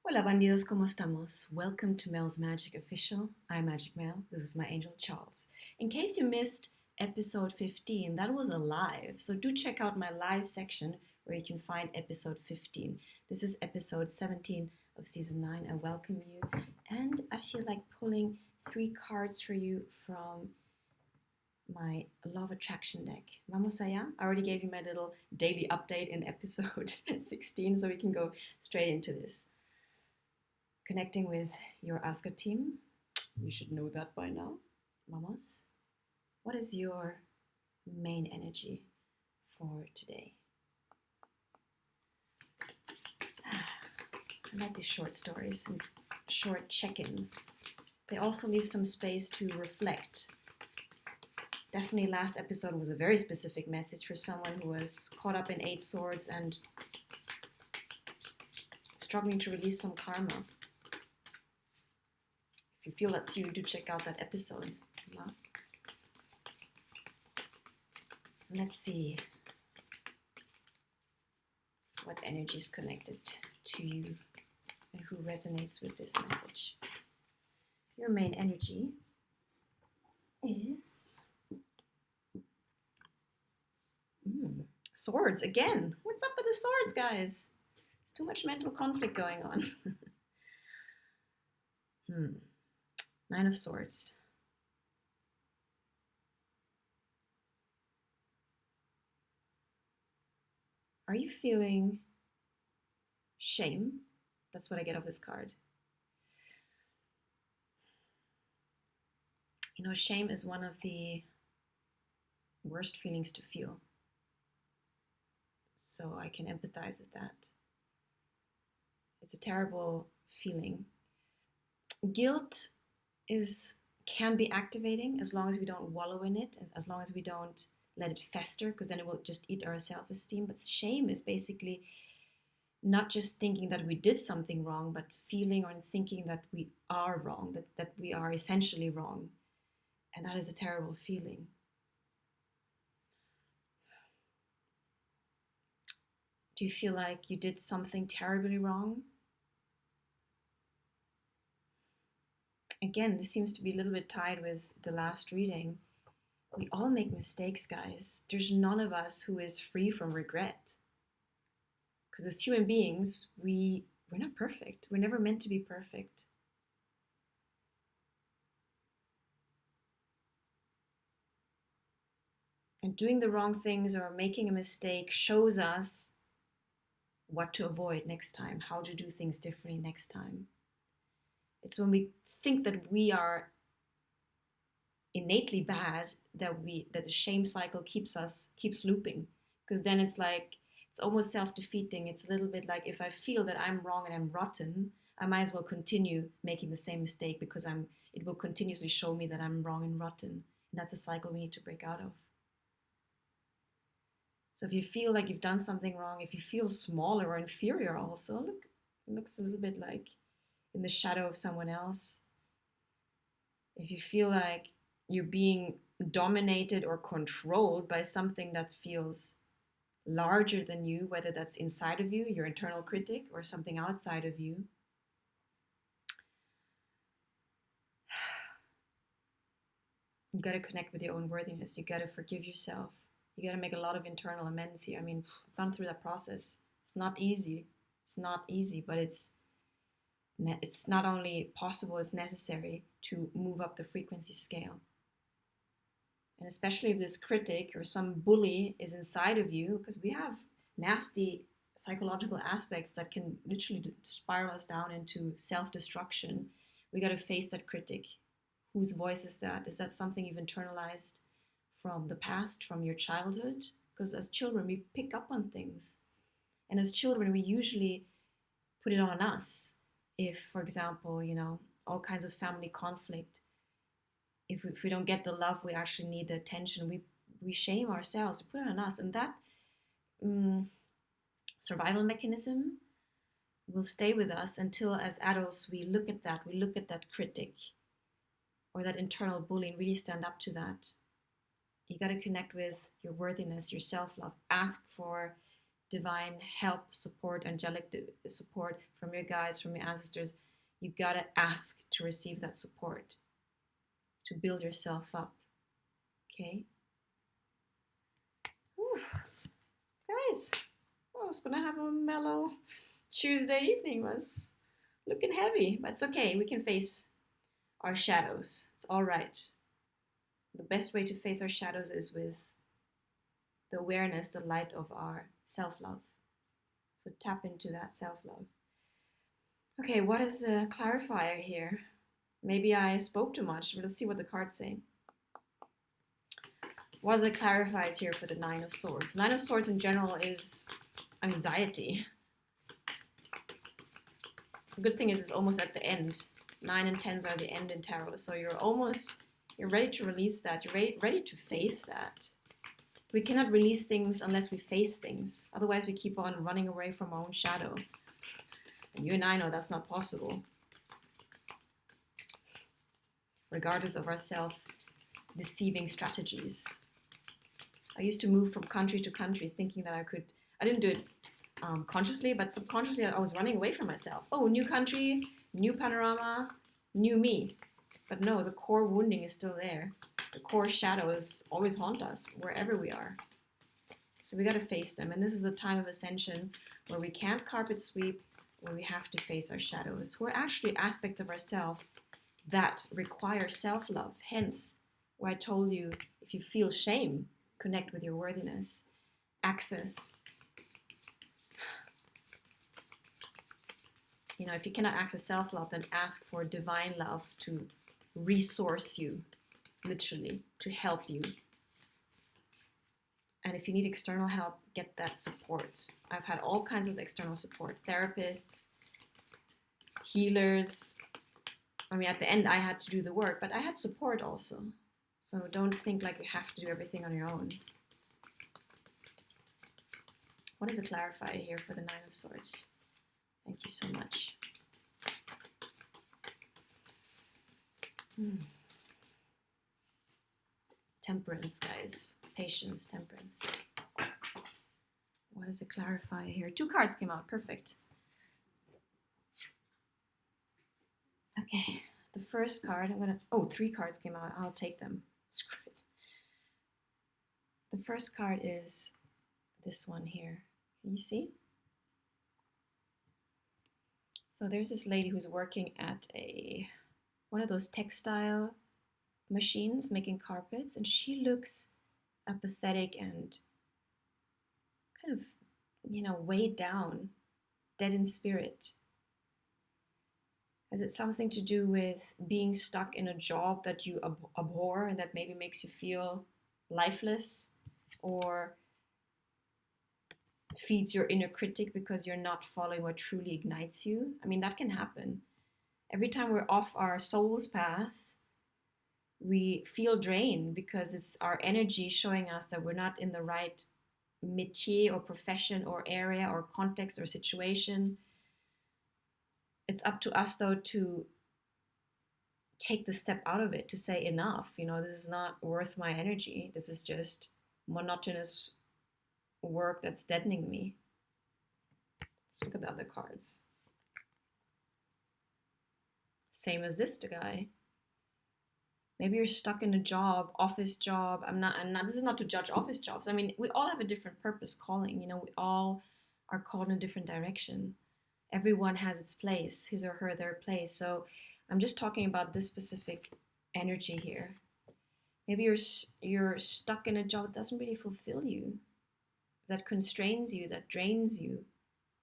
Hola bandidos, ¿cómo estamos? Welcome to Mel's Magic Official. I'm Magic Mel. This is my angel Charles. In case you missed episode 15, that was a live. So do check out my live section where you can find episode 15. This is episode 17 of season 9. I welcome you. And I feel like pulling 3 cards for you from my Law of Attraction deck. Vamos allá. I already gave you my little daily update in episode 16, so we can go straight into this. Connecting with your Aska team. You should know that by now. Vamos. What is your main energy for today? I like these short stories and short check-ins. They also leave some space to reflect. Definitely last episode was a very specific message for someone who was caught up in 8 swords and struggling to release some karma. If you feel that's you, do check out that episode. Let's see what energy is connected to you and who resonates with this message. Your main energy is swords again. What's up with the swords, guys? There's too much mental conflict going on. 9 of Swords. Are you feeling shame? That's what I get off this card. You know, shame is one of the worst feelings to feel. So I can empathize with that. It's a terrible feeling. Guilt can be activating as long as we don't wallow in it, as long as we don't let it fester, because then it will just eat our self-esteem. But shame is basically not just thinking that we did something wrong, but feeling or thinking that we are wrong, that we are essentially wrong. And that is a terrible feeling. Do you feel like you did something terribly wrong? Again, this seems to be a little bit tied with the last reading. We all make mistakes, guys. There's none of us who is free from regret. Because as human beings, we're not perfect. We're never meant to be perfect. And doing the wrong things or making a mistake shows us what to avoid next time, how to do things differently next time. It's when we think that we are innately bad that the shame cycle keeps looping, because then it's almost self-defeating. It's a little bit like, if I feel that I'm wrong and I'm rotten, I might as well continue making the same mistake, because it will continuously show me that I'm wrong and rotten, and that's a cycle we need to break out of. So if you feel like you've done something wrong, if you feel smaller or inferior, also it looks a little bit like in the shadow of someone else. If you feel like you're being dominated or controlled by something that feels larger than you, whether that's inside of you, your internal critic, or something outside of you, you got to connect with your own worthiness. You got to forgive yourself. You got to make a lot of internal amends here. I mean, I've gone through that process. It's not easy. It's not easy, but it's not only possible, it's necessary to move up the frequency scale. And especially if this critic or some bully is inside of you, because we have nasty psychological aspects that can literally spiral us down into self-destruction. We got to face that critic. Whose voice is that? Is that something you've internalized from the past, from your childhood? Because as children, we pick up on things. And as children, we usually put it on us. If, for example, all kinds of family conflict, if we don't get the love we actually need, the attention, we shame ourselves, we put it on us. And that survival mechanism will stay with us until, as adults, we look at that critic or that internal bully and really stand up to that. You got to connect with your worthiness, your self-love. Ask for divine help, support, angelic support from your guides, from your ancestors, you gotta ask to receive that support, to build yourself up. Okay? Whew. Guys, I was gonna have a mellow Tuesday evening. Was looking heavy, but it's okay. We can face our shadows. It's all right. The best way to face our shadows is with the awareness, the light of our self-love. So tap into that self-love. Okay, what is a clarifier here? Maybe I spoke too much, but let's see what the cards say. What are the clarifiers here for the Nine of Swords? Nine of Swords in general is anxiety. The good thing is it's almost at the end. 9 and 10s are the end in tarot, so you're ready to release that. You're ready to face that. We cannot release things unless we face things. Otherwise, we keep on running away from our own shadow. And you and I know that's not possible. Regardless of our self-deceiving strategies. I used to move from country to country thinking that I didn't do it consciously, but subconsciously I was running away from myself. Oh, new country, new panorama, new me. But no, the core wounding is still there. The core shadows always haunt us wherever we are. So we got to face them. And this is a time of ascension where we can't carpet sweep, where we have to face our shadows, who are actually aspects of ourselves that require self-love. Hence, where I told you, if you feel shame, connect with your worthiness. Access. You know, if you cannot access self-love, then ask for divine love to resource you, literally, to help you. And if you need external help, get that support. I've had all kinds of external support. Therapists, healers. I mean, at the end, I had to do the work, but I had support also. So don't think like you have to do everything on your own. What is a clarifier here for the Nine of Swords? Thank you so much. Temperance, guys. Patience, temperance. What is a clarifier here? 2 cards came out. Perfect. Okay. The first card, 3 cards came out. I'll take them. Screw it. The first card is this one here. Can you see? So there's this lady who's working at one of those textile machines making carpets, and she looks apathetic and kind of, weighed down, dead in spirit. Is it something to do with being stuck in a job that you abhor and that maybe makes you feel lifeless, or feeds your inner critic because you're not following what truly ignites you? I mean, that can happen. Every time we're off our soul's path, we feel drained because it's our energy showing us that we're not in the right métier or profession or area or context or situation. It's up to us, though, to take the step out of it, to say enough. This is not worth my energy. This is just monotonous work that's deadening me. Let's look at the other cards. Same as this guy. Maybe you're stuck in a job, office job. This is not to judge office jobs. I mean, we all have a different purpose, calling. We all are called in a different direction. Everyone has its place, his or her, their place. So I'm just talking about this specific energy here. Maybe you're stuck in a job that doesn't really fulfill you, that constrains you, that drains you.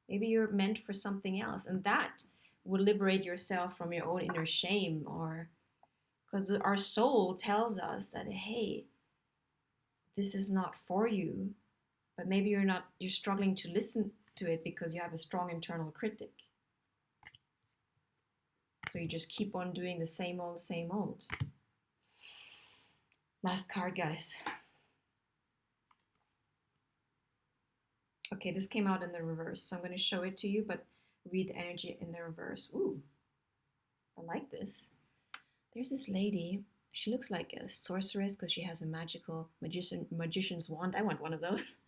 Maybe you're meant for something else, and that will liberate yourself from your own inner shame, or because our soul tells us that, hey, this is not for you, but maybe you're struggling to listen to it because you have a strong internal critic. So you just keep on doing the same old. Last card, guys. Okay, this came out in the reverse, so I'm going to show it to you, but read the energy in the reverse. Ooh, I like this. There's this lady. She looks like a sorceress because she has a magical magician's wand. I want one of those.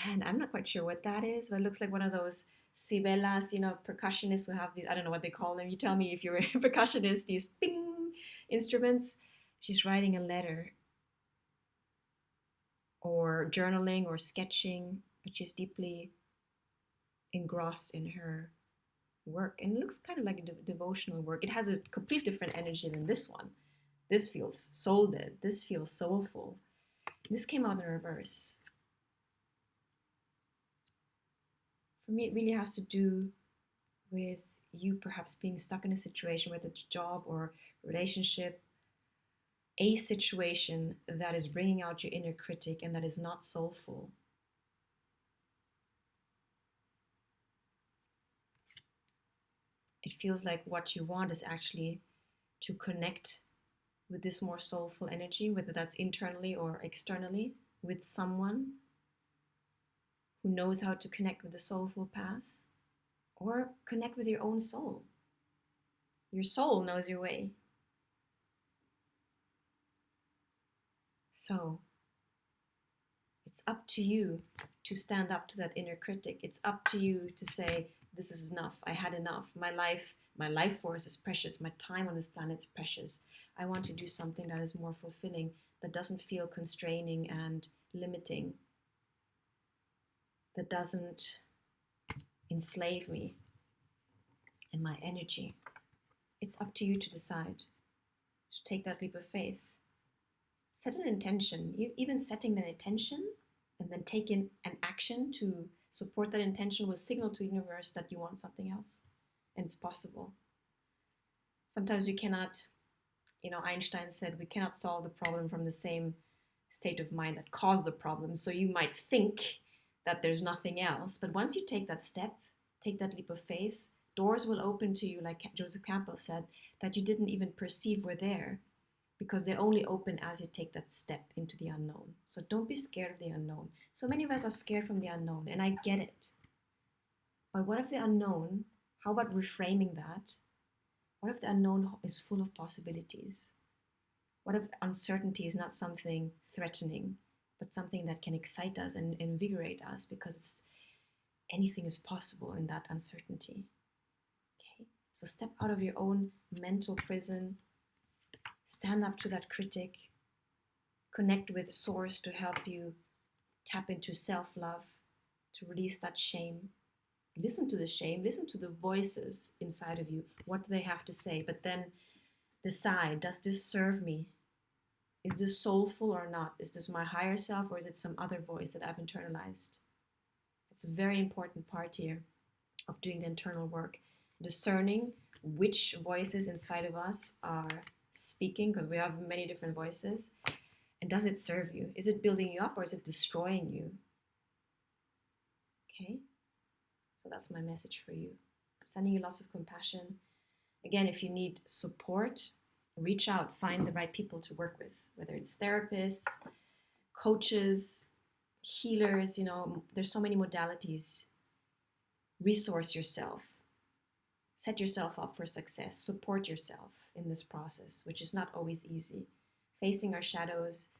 And I'm not quite sure what that is, but it looks like one of those cibelas, percussionists who have these, I don't know what they call them. You tell me if you're a percussionist, these ping instruments. She's writing a letter or journaling or sketching, but she's deeply engrossed in her work. And it looks kind of like a devotional work. It has a complete different energy than this one. This feels soul dead. This feels soulful. This came out in reverse. For me, it really has to do with you perhaps being stuck in a situation, whether it's a job or relationship, a situation that is bringing out your inner critic and that is not soulful. It feels like what you want is actually to connect with this more soulful energy, whether that's internally or externally, with someone who knows how to connect with the soulful path, or connect with your own soul. Your soul knows your way. So it's up to you to stand up to that inner critic. It's up to you to say, this is enough. I had enough. My life force is precious. My time on this planet is precious. I want to do something that is more fulfilling, that doesn't feel constraining and limiting, that doesn't enslave me and my energy. It's up to you to decide to take that leap of faith. Set an intention. Even setting an intention and then taking an action to support that intention will signal to the universe that you want something else, and it's possible. Sometimes we cannot, Einstein said we cannot solve the problem from the same state of mind that caused the problem. So you might think that there's nothing else, but once you take that step, take that leap of faith, doors will open to you, like Joseph Campbell said, that you didn't even perceive were there, because they only open as you take that step into the unknown. So don't be scared of the unknown. So many of us are scared from the unknown, and I get it. But what if the unknown, how about reframing that? What if the unknown is full of possibilities? What if uncertainty is not something threatening, but something that can excite us and invigorate us, because anything is possible in that uncertainty? Okay, so step out of your own mental prison, stand up to that critic, connect with source to help you tap into self-love, to release that shame. Listen to the shame, listen to the voices inside of you. What do they have to say? But then decide, does this serve me? Is this soulful or not? Is this my higher self, or is it some other voice that I've internalized? It's a very important part here of doing the internal work, discerning which voices inside of us are speaking, because we have many different voices, and does it serve you? Is it building you up, or is it destroying you? Okay, so that's my message for you. I'm sending you lots of compassion. Again, if you need support, reach out, find the right people to work with, whether it's therapists, coaches, healers. There's so many modalities. Resource yourself, set yourself up for success, support yourself in this process, which is not always easy. Facing our shadows,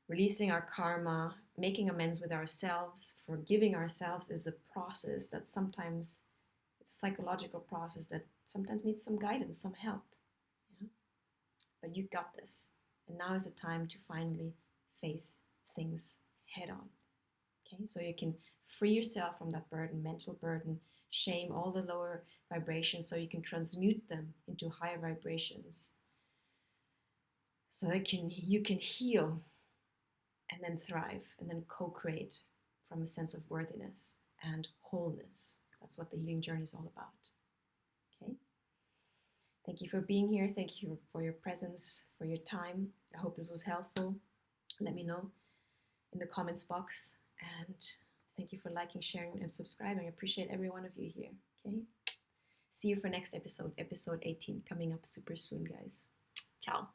releasing our karma, making amends with ourselves, forgiving ourselves is a process that sometimes, it's a psychological process that sometimes needs some guidance, some help. Yeah? But you got this. And now is the time to finally face things head on. Okay, so you can free yourself from that burden, mental burden, shame, all the lower vibrations, so you can transmute them into higher vibrations, so that you can heal and then thrive and then co-create from a sense of worthiness and wholeness. That's what the healing journey is all about. Okay, thank you for being here. Thank you for your presence, for your time. I hope this was helpful. Let me know in the comments box, and thank you for liking, sharing, and subscribing. I appreciate every one of you here. Okay, see you for next episode 18, coming up super soon, guys. Ciao.